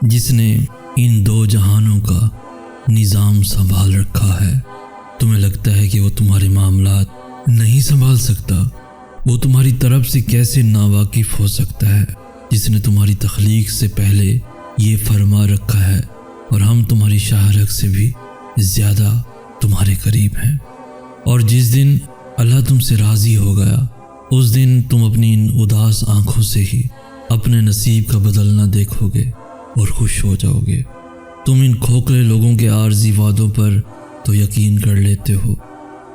جس نے ان دو جہانوں کا نظام سنبھال رکھا ہے۔ تمہیں لگتا ہے کہ وہ تمہارے معاملات نہیں سنبھال سکتا؟ وہ تمہاری طرف سے کیسے ناواقف ہو سکتا ہے، جس نے تمہاری تخلیق سے پہلے یہ فرما رکھا ہے، اور ہم تمہاری شاہرگ سے بھی زیادہ تمہارے قریب ہیں۔ اور جس دن اللہ تم سے راضی ہو گیا، اس دن تم اپنی ان اداس آنکھوں سے ہی اپنے نصیب کا بدلنا دیکھو گے اور خوش ہو جاؤ گے۔ تم ان کھوکھلے لوگوں کے عارضی وعدوں پر تو یقین کر لیتے ہو،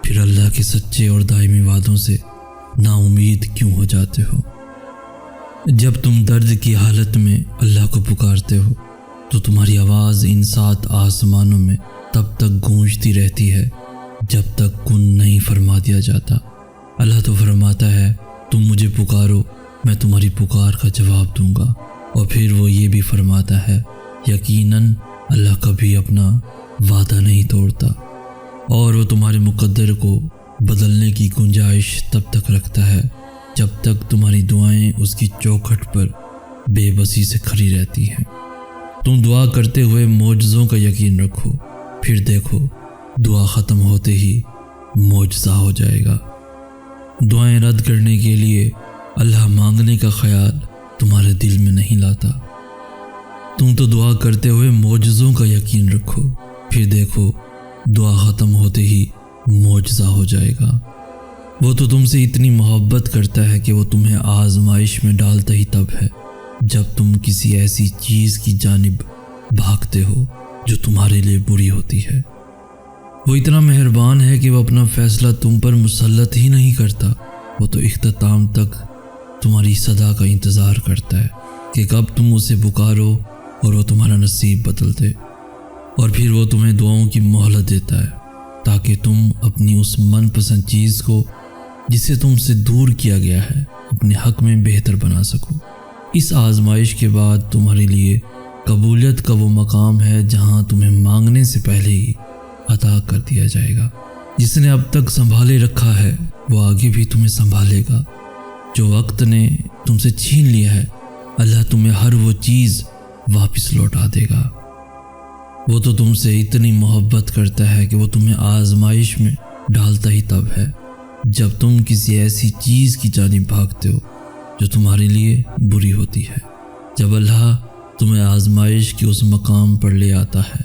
پھر اللہ کے سچے اور دائمی وعدوں سے نا امید کیوں ہو جاتے ہو؟ جب تم درد کی حالت میں اللہ کو پکارتے ہو تو تمہاری آواز ان 7 آسمانوں میں تب تک گونجتی رہتی ہے جب تک کن نہیں فرما دیا جاتا۔ اللہ تو فرماتا ہے تم مجھے پکارو، میں تمہاری پکار کا جواب دوں گا، اور پھر وہ یہ بھی فرماتا ہے یقیناً اللہ کبھی اپنا وعدہ نہیں توڑتا، اور وہ تمہارے مقدر کو بدلنے کی گنجائش تب تک رکھتا ہے جب تک تمہاری دعائیں اس کی چوکھٹ پر بے بسی سے کھڑی رہتی ہیں۔ تم دعا کرتے ہوئے معجزوں کا یقین رکھو، پھر دیکھو دعا ختم ہوتے ہی معجزہ ہو جائے گا۔ دعائیں رد کرنے کے لیے اللہ مانگنے کا خیال تمہارے دل میں نہیں لاتا۔ تم تو دعا کرتے ہوئے معجزوں کا یقین رکھو، پھر دیکھو دعا ختم ہوتے ہی معجزہ ہو جائے گا۔ وہ تو تم سے اتنی محبت کرتا ہے کہ وہ تمہیں آزمائش میں ڈالتا ہی تب ہے جب تم کسی ایسی چیز کی جانب بھاگتے ہو جو تمہارے لیے بری ہوتی ہے۔ وہ اتنا مہربان ہے کہ وہ اپنا فیصلہ تم پر مسلط ہی نہیں کرتا، وہ تو اختتام تک تمہاری صدا کا انتظار کرتا ہے کہ کب تم اسے پکارو اور وہ تمہارا نصیب بدل دے، اور پھر وہ تمہیں دعاؤں کی مہلت دیتا ہے تاکہ تم اپنی اس من پسند چیز کو جسے تم سے دور کیا گیا ہے اپنے حق میں بہتر بنا سکو۔ اس آزمائش کے بعد تمہارے لیے قبولیت کا وہ مقام ہے جہاں تمہیں مانگنے سے پہلے ہی عطا کر دیا جائے گا۔ جس نے اب تک سنبھالے رکھا ہے وہ آگے بھی تمہیں سنبھالے گا۔ جو وقت نے تم سے چھین لیا ہے اللہ تمہیں ہر وہ چیز واپس لوٹا دے گا۔ وہ تو تم سے اتنی محبت کرتا ہے کہ وہ تمہیں آزمائش میں ڈالتا ہی تب ہے جب تم کسی ایسی چیز کی جانب بھاگتے ہو جو تمہارے لیے بری ہوتی ہے۔ جب اللہ تمہیں آزمائش کے اس مقام پر لے آتا ہے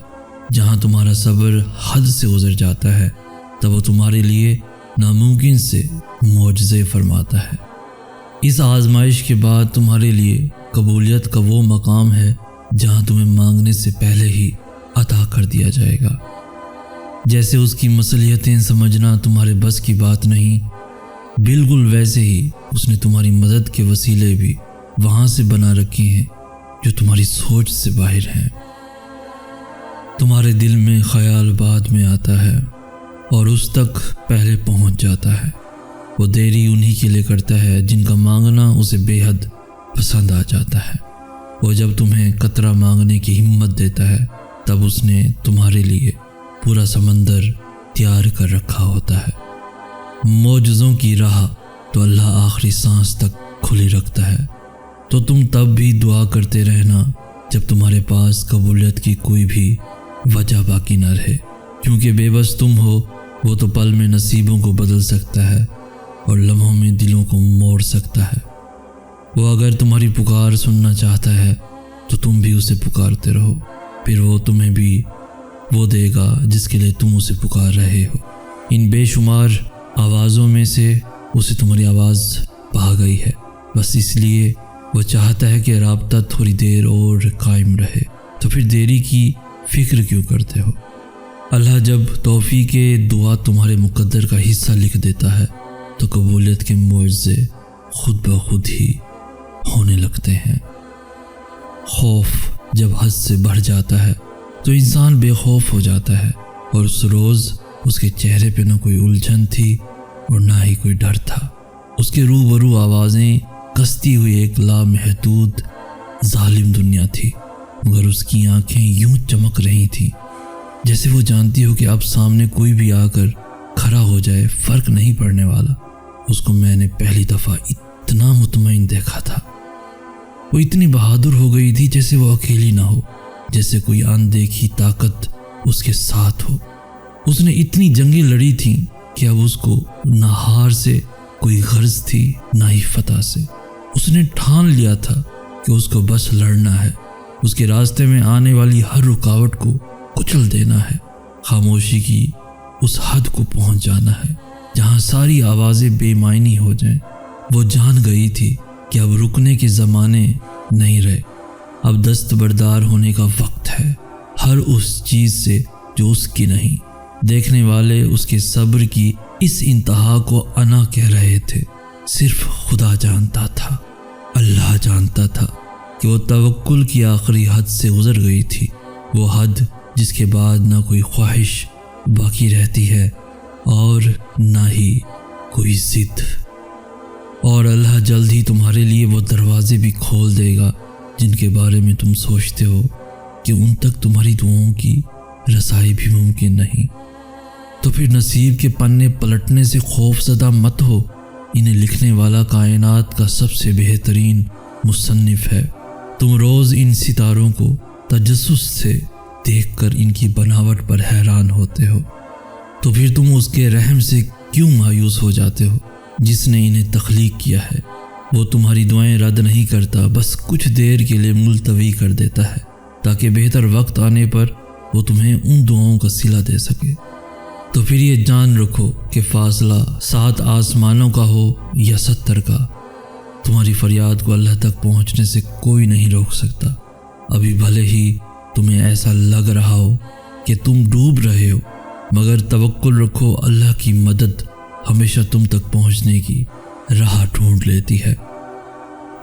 جہاں تمہارا صبر حد سے گزر جاتا ہے، تب وہ تمہارے لیے ناممکن سے معجزے فرماتا ہے۔ اس آزمائش کے بعد تمہارے لیے قبولیت کا وہ مقام ہے جہاں تمہیں مانگنے سے پہلے ہی عطا کر دیا جائے گا۔ جیسے اس کی مصلحتیں سمجھنا تمہارے بس کی بات نہیں، بالکل ویسے ہی اس نے تمہاری مدد کے وسیلے بھی وہاں سے بنا رکھے ہیں جو تمہاری سوچ سے باہر ہیں۔ تمہارے دل میں خیال بعد میں آتا ہے اور اس تک پہلے پہنچ جاتا ہے۔ وہ دیری انہی کے لیے کرتا ہے جن کا مانگنا اسے بے حد پسند آ جاتا ہے۔ وہ جب تمہیں قطرہ مانگنے کی ہمت دیتا ہے تب اس نے تمہارے لیے پورا سمندر تیار کر رکھا ہوتا ہے۔ معجزوں کی راہ تو اللہ آخری سانس تک کھلی رکھتا ہے، تو تم تب بھی دعا کرتے رہنا جب تمہارے پاس قبولیت کی کوئی بھی وجہ باقی نہ رہے، کیونکہ بے بس تم ہو، وہ تو پل میں نصیبوں کو بدل سکتا ہے اور لمحوں میں دلوں کو موڑ سکتا ہے۔ وہ اگر تمہاری پکار سننا چاہتا ہے تو تم بھی اسے پکارتے رہو، پھر وہ تمہیں بھی وہ دے گا جس کے لیے تم اسے پکار رہے ہو۔ ان بے شمار آوازوں میں سے اسے تمہاری آواز پا گئی ہے، بس اس لیے وہ چاہتا ہے کہ رابطہ تھوڑی دیر اور قائم رہے، تو پھر دیری کی فکر کیوں کرتے ہو؟ اللہ جب توفیق دعا تمہارے مقدر کا حصہ لکھ دیتا ہے تو قبولیت کے معجزے خود بخود ہی ہونے لگتے ہیں۔ خوف جب حد سے بڑھ جاتا ہے تو انسان بے خوف ہو جاتا ہے، اور اس روز اس کے چہرے پہ نہ کوئی الجھن تھی اور نہ ہی کوئی ڈر تھا۔ اس کے روبرو آوازیں کستی ہوئی ایک لامحدود ظالم دنیا تھی، مگر اس کی آنکھیں یوں چمک رہی تھیں جیسے وہ جانتی ہو کہ اب سامنے کوئی بھی آ کر کھڑا ہو جائے فرق نہیں پڑنے والا۔ اس کو میں نے پہلی دفعہ اتنا مطمئن دیکھا تھا۔ وہ اتنی بہادر ہو گئی تھی جیسے وہ اکیلی نہ ہو، جیسے کوئی اندیکھی طاقت اس کے ساتھ ہو۔ اس نے اتنی جنگیں لڑی تھیں کہ اب اس کو نہ ہار سے کوئی غرض تھی نہ ہی فتح سے۔ اس نے ٹھان لیا تھا کہ اس کو بس لڑنا ہے، اس کے راستے میں آنے والی ہر رکاوٹ کو کچل دینا ہے، خاموشی کی اس حد کو پہنچ جانا ہے جہاں ساری آوازیں بے معنی ہو جائیں۔ وہ جان گئی تھی کہ اب رکنے کے زمانے نہیں رہے، اب دستبردار ہونے کا وقت ہے ہر اس چیز سے جو اس کی نہیں۔ دیکھنے والے اس کے صبر کی اس انتہا کو انا کہہ رہے تھے، صرف خدا جانتا تھا، اللہ جانتا تھا کہ وہ توکل کی آخری حد سے گزر گئی تھی، وہ حد جس کے بعد نہ کوئی خواہش باقی رہتی ہے اور نہ ہی کوئی ضد۔ اور اللہ جلد ہی تمہارے لیے وہ دروازے بھی کھول دے گا جن کے بارے میں تم سوچتے ہو کہ ان تک تمہاری دعاؤں کی رسائی بھی ممکن نہیں۔ تو پھر نصیب کے پنے پلٹنے سے خوف زدہ مت ہو، انہیں لکھنے والا کائنات کا سب سے بہترین مصنف ہے۔ تم روز ان ستاروں کو تجسس سے دیکھ کر ان کی بناوٹ پر حیران ہوتے ہو، تو پھر تم اس کے رحم سے کیوں مایوس ہو جاتے ہو جس نے انہیں تخلیق کیا ہے؟ وہ تمہاری دعائیں رد نہیں کرتا، بس کچھ دیر کے لیے ملتوی کر دیتا ہے تاکہ بہتر وقت آنے پر وہ تمہیں ان دعاؤں کا صلہ دے سکے۔ تو پھر یہ جان رکھو کہ فاصلہ 7 آسمانوں کا ہو یا 70 کا، تمہاری فریاد کو اللہ تک پہنچنے سے کوئی نہیں روک سکتا۔ ابھی بھلے ہی تمہیں ایسا لگ رہا ہو کہ تم ڈوب رہے ہو، مگر توکل رکھو، اللہ کی مدد ہمیشہ تم تک پہنچنے کی راہ ڈھونڈ لیتی ہے۔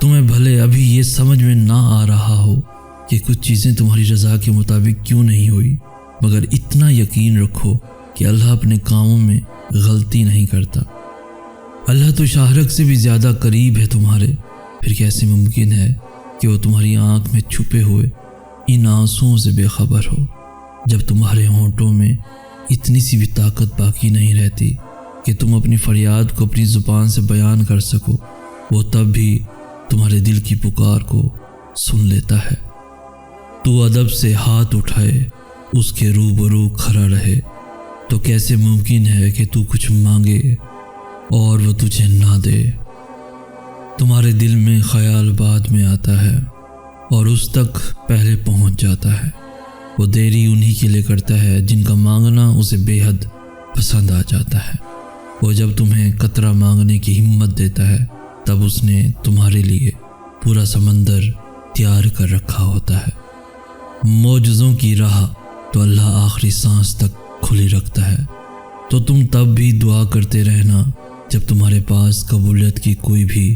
تمہیں بھلے ابھی یہ سمجھ میں نہ آ رہا ہو کہ کچھ چیزیں تمہاری رضا کے مطابق کیوں نہیں ہوئی، مگر اتنا یقین رکھو کہ اللہ اپنے کاموں میں غلطی نہیں کرتا۔ اللہ تو شاہرگ سے بھی زیادہ قریب ہے تمہارے، پھر کیسے ممکن ہے کہ وہ تمہاری آنکھ میں چھپے ہوئے ان آنسوؤں سے بے خبر ہو؟ جب تمہارے ہونٹوں میں اتنی سی بھی طاقت باقی نہیں رہتی کہ تم اپنی فریاد کو اپنی زبان سے بیان کر سکو، وہ تب بھی تمہارے دل کی پکار کو سن لیتا ہے۔ تو ادب سے ہاتھ اٹھائے اس کے روبرو کھڑا رہے، تو کیسے ممکن ہے کہ تو کچھ مانگے اور وہ تجھے نہ دے؟ تمہارے دل میں خیال بعد میں آتا ہے اور اس تک پہلے پہنچ جاتا ہے۔ وہ دیری انہی کے لیے کرتا ہے جن کا مانگنا اسے بے حد پسند آ جاتا ہے۔ وہ جب تمہیں قطرہ مانگنے کی ہمت دیتا ہے تب اس نے تمہارے لیے پورا سمندر تیار کر رکھا ہوتا ہے۔ معجزوں کی راہ تو اللہ آخری سانس تک کھلی رکھتا ہے، تو تم تب بھی دعا کرتے رہنا جب تمہارے پاس قبولیت کی کوئی بھی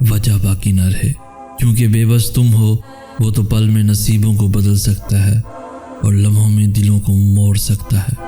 وجہ باقی نہ رہے، کیونکہ بے بس تم ہو، وہ تو پل میں نصیبوں کو بدل سکتا ہے اور لمحوں میں دلوں کو موڑ سکتا ہے۔